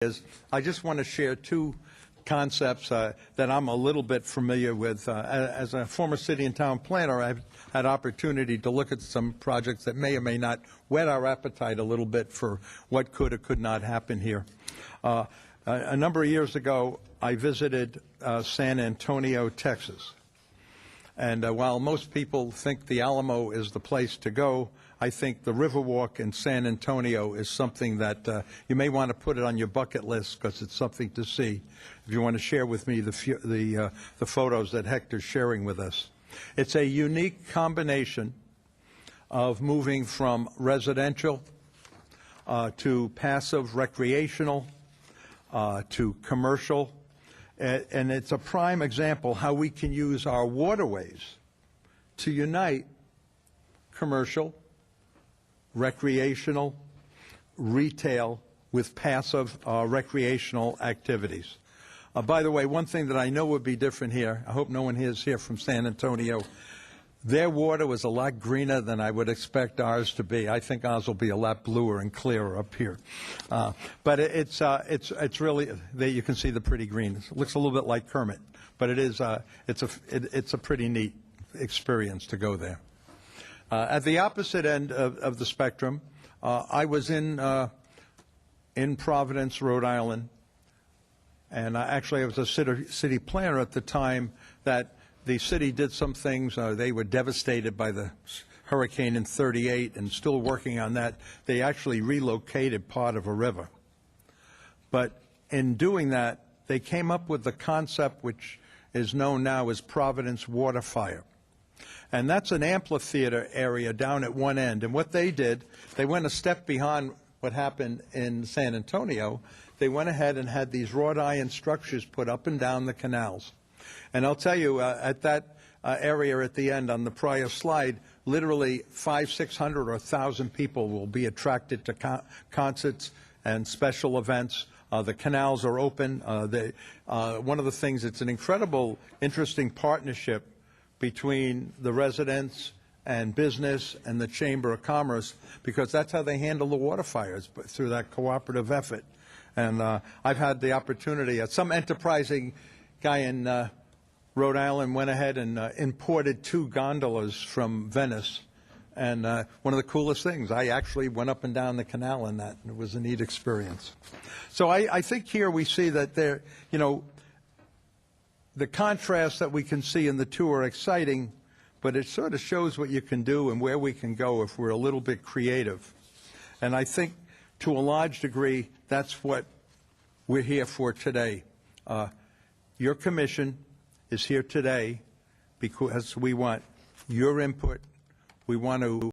is I just want to share two concepts that I'm a little bit familiar with. As a former city and town planner, I've had opportunity to look at some projects that may or may not whet our appetite a little bit for what could or could not happen here. A number of years ago, I visited San Antonio, Texas. And while most people think the Alamo is the place to go, I think the Riverwalk in San Antonio is something that you may want to put it on your bucket list because it's something to see. If you want to share with me the photos that Hector's sharing with us. It's a unique combination of moving from residential to passive recreational to commercial. And it's a prime example how we can use our waterways to unite commercial, recreational, retail with passive recreational activities. By the way, one thing that I know would be different here, I hope no one is here from San Antonio, their water was a lot greener than I would expect ours to be. I think ours will be a lot bluer and clearer up here. But it's really, there you can see the pretty green. It looks a little bit like Kermit, but it's a pretty neat experience to go there. At the opposite end of the spectrum, I was in Providence, Rhode Island, and actually I was a city planner at the time that the city did some things. They were devastated by the hurricane in '38 and still working on that. They actually relocated part of a river. But in doing that, they came up with the concept which is known now as Providence Water Fire. And that's an amphitheater area down at one end. And what they did, they went a step beyond what happened in San Antonio. They went ahead and had these wrought iron structures put up and down the canals. And I'll tell you, at that area at the end on the prior slide, literally 500, 600, or 1,000 people will be attracted to concerts and special events. The canals are open. One of the things, it's an incredible, interesting partnership between the residents and business and the Chamber of Commerce, because that's how they handle the water fires, through that cooperative effort. And I've had the opportunity, some enterprising guy in Rhode Island went ahead and imported 2 gondolas from Venice. And one of the coolest things, I actually went up and down the canal in that, and it was a neat experience. So I think here we see that there, the contrast that we can see in the two are exciting, but it sort of shows what you can do and where we can go if we're a little bit creative. And I think to a large degree, that's what we're here for today. Your commission is here today because we want your input. We want to